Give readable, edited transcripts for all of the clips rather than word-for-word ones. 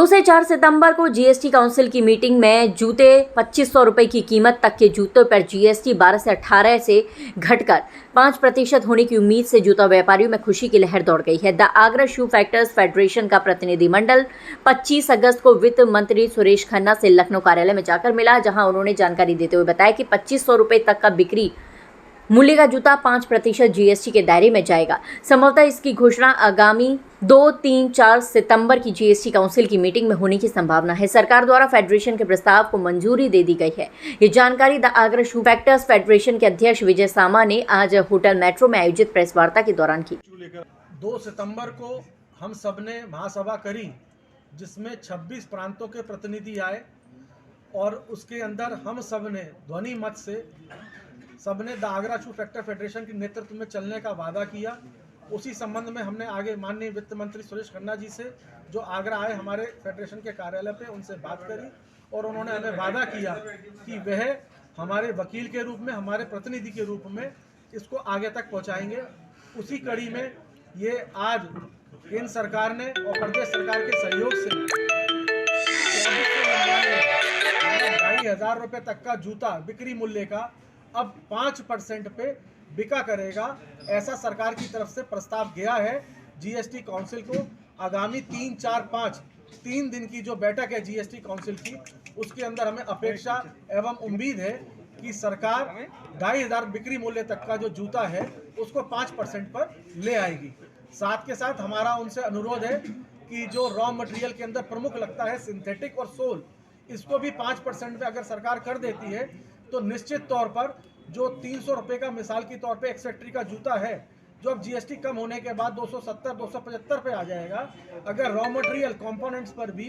2 से 4 सितंबर को GST council की मीटिंग में जूते 2500 रुपये की कीमत तक के जूतों पर जीएसटी 12 से 18 से घटकर 5% होने की उम्मीद से जूता व्यापारियों में खुशी की लहर दौड़ गई है। The Agra shoe factors federation का प्रतिनिधिमंडल 25 अगस्त को वित्त मंत्री सुरेश खन्ना से लखनऊ कार्यालय में जाकर मिला, जहां उन्होंने जानकारी देते हुए बताया कि 2500 रुपये तक का बिक्री मूल्य का जूता 5% जीएसटी के दायरे में जाएगा। संभवतः इसकी घोषणा आगामी 2, 3, 4 सितंबर की जीएसटी काउंसिल की मीटिंग में होने की संभावना है। सरकार द्वारा फेडरेशन के प्रस्ताव को मंजूरी दे दी गई है। ये जानकारी the Agra shoe factors federation के अध्यक्ष विजय सामा ने आज होटल मेट्रो में आयोजित प्रेस वार्ता के दौरान की। 2 सितंबर को हम सबने महासभा करी, जिसमें 26 प्रांतों के प्रतिनिधि आए और उसके अंदर हम सब ने ध्वनि मत से सबने the Agra shoe factor federation के नेतृत्व में चलने का वादा किया। उसी संबंध में हमने आगे माननीय वित्त मंत्री सुरेश खन्ना जी से, जो आगरा आए हमारे फेडरेशन के कार्यालय पे, उनसे बात करी और उन्होंने हमें वादा किया कि वह हमारे वकील के रूप में, हमारे प्रतिनिधि के रूप में इसको आगे तक पहुंचाएंगे। उसी कड़ी में ये आज केंद्र सरकार ने और प्रदेश सरकार के सहयोग से 2,500 रुपये तक का जूता बिक्री मूल्य का अब 5% पे बिका करेगा, ऐसा सरकार की तरफ से प्रस्ताव गया है। जीएसटी काउंसिल को आगामी 3, 4, 5 3 दिन की जो बैठक है जीएसटी काउंसिल की, उसके अंदर हमें अपेक्षा एवं उम्मीद है कि सरकार 2,500 बिक्री मूल्य तक का जो जूता है उसको 5% पर ले आएगी। साथ के साथ हमारा उनसे अनुरोध है कि जो रॉ मटेरियल के अंदर प्रमुख लगता है सिंथेटिक और सोल, इसको भी 5% पे अगर सरकार कर देती है तो निश्चित तौर पर जो 300 रुपये का मिसाल के तौर पे एक्सेट्री का जूता है, जो अब जीएसटी कम होने के बाद 270, 275 पे आ जाएगा, अगर रॉ मटेरियल कंपोनेंट्स पर भी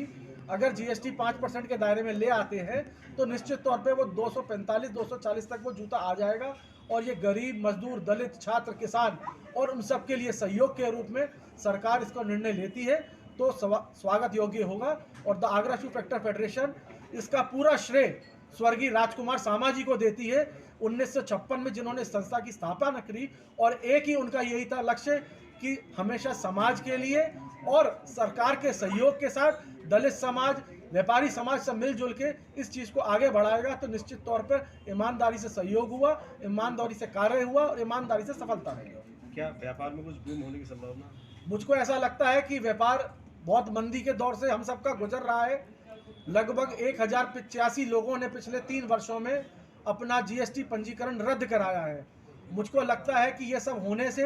अगर जीएसटी 5% के दायरे में ले आते हैं तो निश्चित तौर पे वो 245, 240 तक वो जूता आ जाएगा। और ये गरीब, मजदूर, दलित, छात्र, किसान और उन सब के लिए सहयोग के रूप में सरकार इसका निर्णय लेती है तो स्वागत योग्य होगा। और the Agra shoe factor federation इसका पूरा श्रेय स्वर्गीय राजकुमार सामा जी को देती है। 1956 में जिन्होंने संस्था की स्थापना करी और एक ही उनका यही था लक्ष्य कि हमेशा समाज के लिए और सरकार के सहयोग के साथ दलित समाज, व्यापारी समाज से मिलजुल के इस चीज़ को आगे बढ़ाएगा। तो निश्चित तौर पर ईमानदारी से सहयोग हुआ, ईमानदारी से कार्य हुआ और ईमानदारी से सफलता रही। क्या व्यापार में कुछ बूम होने की संभावना? मुझको ऐसा लगता है कि व्यापार बहुत मंदी के दौर से हम सबका गुजर रहा है। लगभग 1085 लोगों ने पिछले 3 वर्षों में अपना जीएसटी पंजीकरण रद्द कराया है। मुझको लगता है कि ये सब होने से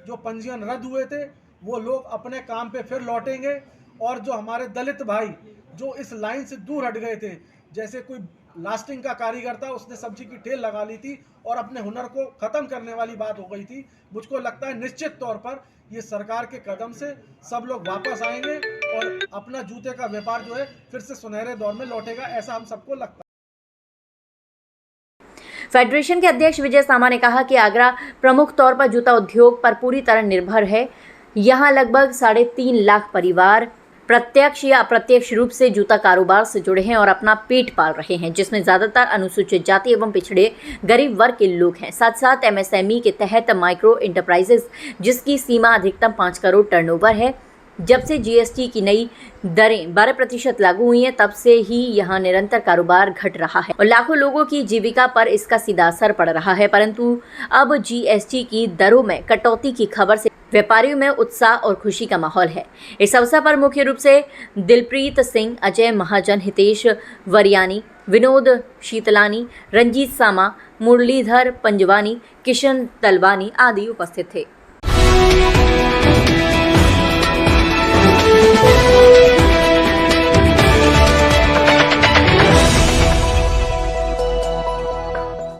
जो पंजीयन रद्द हुए थे वो लोग अपने काम पे फिर लौटेंगे और जो हमारे दलित भाई जो इस लाइन से दूर हट गए थे, जैसे कोई लास्टिंग का कारीगर था, उसने सब्जी की ठेल लगा ली थी और अपने हुनर को ख़त्म करने वाली बात हो गई थी, मुझको लगता है निश्चित तौर पर ये सरकार के कदम से सब लोग वापस आएंगे और अपना जूते का व्यापार जो है फिर से सुनहरे दौर में लौटेगा, ऐसा हम सबको लगता है। फेडरेशन के अध्यक्ष विजय सामा ने कहा कि आगरा प्रमुख तौर पर जूता उद्योग पर पूरी तरह निर्भर है। यहाँ लगभग 3.5 लाख परिवार प्रत्यक्ष या अप्रत्यक्ष रूप से जूता कारोबार से जुड़े हैं और अपना पेट पाल रहे हैं, जिसमें ज़्यादातर अनुसूचित जाति एवं पिछड़े गरीब वर्ग के लोग हैं। साथ साथ एमएसएमई के तहत माइक्रो इंटरप्राइजेज, जिसकी सीमा अधिकतम 5 करोड़ टर्नओवर है। जब से जीएसटी की नई दरें 12% लागू हुई हैं, तब से ही यहाँ निरंतर कारोबार घट रहा है और लाखों लोगों की जीविका पर इसका सीधा असर पड़ रहा है। परंतु अब जीएसटी की दरों में कटौती की खबर से व्यापारियों में उत्साह और खुशी का माहौल है। इस अवसर पर मुख्य रूप से दिलप्रीत सिंह, अजय महाजन, हितेश वरियानी, विनोद शीतलानी, रंजीत सामा, मुरलीधर पंजवानी, किशन तलवानी आदि उपस्थित थे।